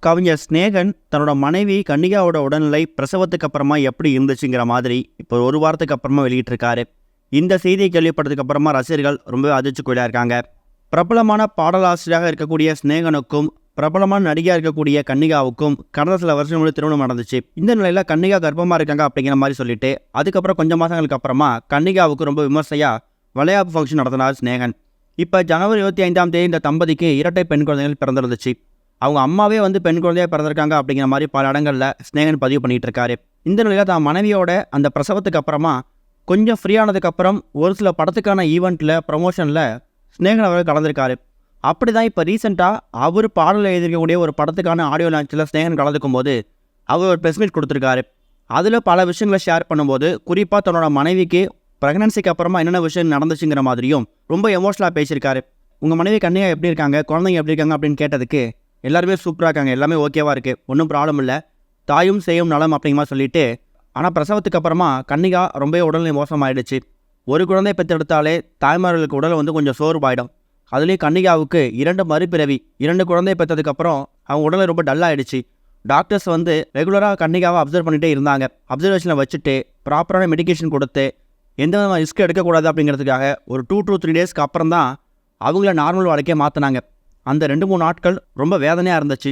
கவிஞர் ஸ்நேகன் தன்னோட மனைவி கன்னிகாவோட உடல்நிலை பிரசவத்துக்கு அப்புறமா எப்படி இருந்துச்சுங்கிற மாதிரி இப்போ ஒரு வாரத்துக்கு அப்புறமா வெளியிட்டிருக்காரு. இந்த செய்தியை கேள்விப்பட்டதுக்கு அப்புறமா ரசிகர்கள் ரொம்பவே அதிர்ச்சிக்குள்ளாக இருக்காங்க. பிரபலமான பாடலாசிரியராக இருக்கக்கூடிய ஸ்நேகனுக்கும் பிரபலமான நடிகையாக இருக்கக்கூடிய கன்னிகாவுக்கும் கடந்த சில வருஷம் முன்னாடி திருமணம் நடந்துச்சு. இந்த நிலையில் கன்னிகா கர்ப்பமாக இருக்காங்க அப்படிங்கிற மாதிரி சொல்லிட்டு அதுக்கப்புறம் கொஞ்சம் மாதங்களுக்கு அப்புறமா கன்னிகாவுக்கு ரொம்ப விமர்சையாக விளையாட்டு ஃபங்க்ஷன் நடத்தினார் ஸ்நேகன். இப்போ ஜனவரி 25 இந்த தம்பதிக்கு இரட்டை பெண் குழந்தைகள் பிறந்திருந்துச்சு. அவங்க அம்மாவே பெண் குழந்தையாக பிறந்திருக்காங்க அப்படிங்கிற மாதிரி பல இடங்களில் ஸ்நேகன் பதிவு பண்ணிட்டு இருக்காரு. இந்த நிலையில் தான் மனைவியோட அந்த பிரசவத்துக்கு அப்புறமா கொஞ்சம் ஃப்ரீயானதுக்கப்புறம் ஒரு சில படத்துக்கான ஈவெண்ட்டில் ப்ரமோஷனில் ஸ்நேகன் அவர்கள் கலந்துருக்காரு. அப்படி தான் இப்போ ரீசெண்டாக அவர் பாடல் எழுதியிருக்கக்கூடிய ஒரு படத்துக்கான ஆடியோ லான்ச்சில் ஸ்நேகன் கலந்துக்கும் போது அவர் ஒரு ப்ரெஸ் மீட் கொடுத்துருக்காரு. அதில் பல விஷயங்களை ஷேர் பண்ணும்போது குறிப்பாக தன்னோட மனைவிக்கு ப்ரெக்னன்சிக்கு அப்புறமா என்னென்ன விஷயம் நடந்துச்சுங்கிற மாதிரியும் ரொம்ப எமோஷனலாக பேசியிருக்காரு. உங்கள் மனைவி கன்னிகா எப்படி இருக்காங்க, குழந்தைங்க எப்படி இருக்காங்க அப்படின்னு கேட்டதுக்கு எல்லாருமே சூப்பராக இருக்காங்க, எல்லாமே ஓகேவாக இருக்குது, ஒன்றும் ப்ராப்ளம் இல்லை, தாயும் செய்யும் நலம் அப்படிங்கிற மாதிரி சொல்லிட்டு. ஆனால் பிரசவத்துக்கு அப்புறமா கன்னிகா ரொம்ப உடல்நிலை மோசமாயிடுச்சு. ஒரு குழந்தை பெற்றெடுத்தாலே தாய்மார்களுக்கு உடல் கொஞ்சம் சோர்வாயிடும். அதுலேயும் கன்னிகாவுக்கு 2 மறுபிறவி, 2 குழந்தை பெற்றதுக்கப்புறம் அவங்க உடலை ரொம்ப டல்லாகிடுச்சு. டாக்டர்ஸ் ரெகுலராக கன்னிகாவை அப்சர்வ் பண்ணிகிட்டே இருந்தாங்க. அப்சர்வேஷனில் வச்சுட்டு ப்ராப்பரான மெடிக்கேஷன் கொடுத்து எந்த விதமான ரிஸ்க் எடுக்கக்கூடாது அப்படிங்கிறதுக்காக ஒரு 2 to 3 டேஸ்க்கு அப்புறம் தான் அவங்கள நார்மல் வாழ்க்கையை மாற்றினாங்க. அந்த 2-3 நாட்கள் ரொம்ப வேதனையாக இருந்துச்சு.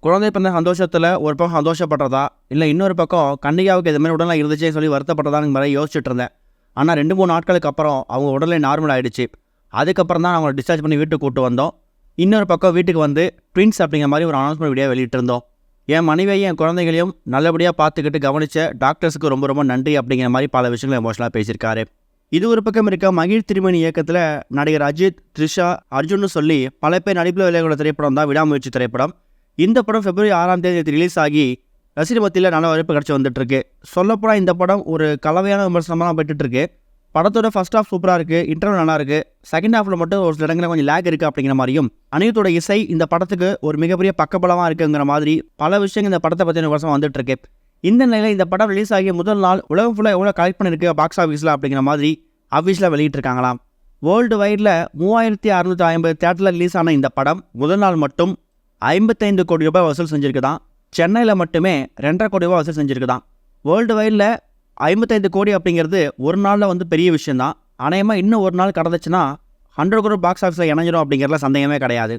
குழந்தை பிறந்த சந்தோஷத்தில் ஒரு பக்கம் சந்தோஷப்படுறதா இல்லை இன்னொரு பக்கம் கன்னிகாவுக்கு இது மாதிரி உடனே இருந்துச்சே சொல்லி வருத்தப்படுறதான்னு மாதிரி யோசிச்சுட்டு இருந்தேன். ஆனால் 2-3 நாட்களுக்கு அப்புறம் அவங்க உடலே நார்மல் ஆகிடுச்சு. அதுக்கப்புறம் தான் அவங்களை டிஸ்சார்ஜ் பண்ணி வீட்டுக்கு கூப்பிட்டு வந்தோம். இன்னொரு பக்கம் வீட்டுக்கு ட்வின்ஸ் அப்படிங்கிற மாதிரி ஒரு அனௌன்ஸ்மெண்ட் வீடியோ வெளியிட்டிருந்தோம். என் மனைவியையும் என் குழந்தைகளையும் நல்லபடியாக பார்த்துக்கிட்டு கவனித்த டாக்டர்ஸுக்கு ரொம்ப ரொம்ப நன்றி அப்படிங்கிற மாதிரி பல விஷயங்களை எமோஷனலாக பேசியிருக்காரு. இது ஒரு பக்கம் இருக்க மகிழ் திருமணி இயக்கத்தில் நடிகர் அஜித், த்ரிஷா, அர்ஜுன்னு சொல்லி பல பேர் நடிப்பில் விளையாட திரைப்படம் தான் விடாமுயற்சி திரைப்படம். இந்த படம் February 6 ரிலீஸ் ஆகி ரசிகர் மத்தியில் நல்ல வரவேற்பு கிடச்சி வந்துட்டுருக்கு. சொல்லப்போனால் இந்த படம் ஒரு கலவையான விமர்சனமாக போயிட்டுருக்கு. படத்தோட ஃபர்ஸ்ட் ஹாஃப் சூப்பராக இருக்குது, இன்டர்வல் நல்லா இருக்குது, செகண்ட் ஹாஃபில் மட்டும் ஒரு சில இடங்களில் கொஞ்சம் லேக் இருக்குது அப்படிங்கிற மாதிரியும், அனிருத்தோட இசை இந்த படத்துக்கு ஒரு மிகப்பெரிய பக்கபலமாக இருக்குங்கிற மாதிரி பல விஷயங்கள் இந்த படத்தை பற்றின விமர்சனம் வந்துட்டுருக்கு. இந்த நிலையில் இந்த படம் ரிலீஸ் ஆகிய முதல் நாள் உலகம் ஃபுல்லாக எவ்வளோ கலெக்ட் பண்ணியிருக்கு பாக்ஸ் ஆஃபீஸில் அப்படிங்கிற மாதிரி ஆஃபீஸில் வெளியிட்டிருக்காங்களாம். வேர்ல்டு வைடில் 3650 தேட்டரில் ரிலீஸ் ஆன இந்த படம் முதல் நாள் மட்டும் 55 கோடி ரூபாய் வசூல் செஞ்சுருக்குதான். சென்னையில் மட்டுமே 2.5 கோடி ரூபாய் வசூல் செஞ்சுருக்குதான். வேர்ல்டு வைடில் 55 கோடி அப்படிங்கிறது ஒரு நாளில் பெரிய விஷயந்தான். அநேகமாக இன்னும் ஒரு நாள் கடந்துச்சுன்னா 100 கோடி பாக்ஸ் ஆஃபீஸில் இணைஞ்சிடும் அப்படிங்கிறதுல சந்தேகமே கிடையாது.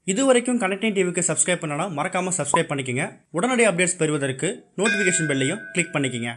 இதுவரைக்கும் கனெக்டிங் டிவிக்கு சப்ஸ்கிரைப் பண்ணனா மறக்காமல் சப்ஸ்கிரைப் பண்ணிக்கங்க. உடனடி அப்டேட்ஸ் பெறுவதற்கு நோட்டிஃபிகேஷன் பெல்லையும் கிளிக் பண்ணிக்கங்க.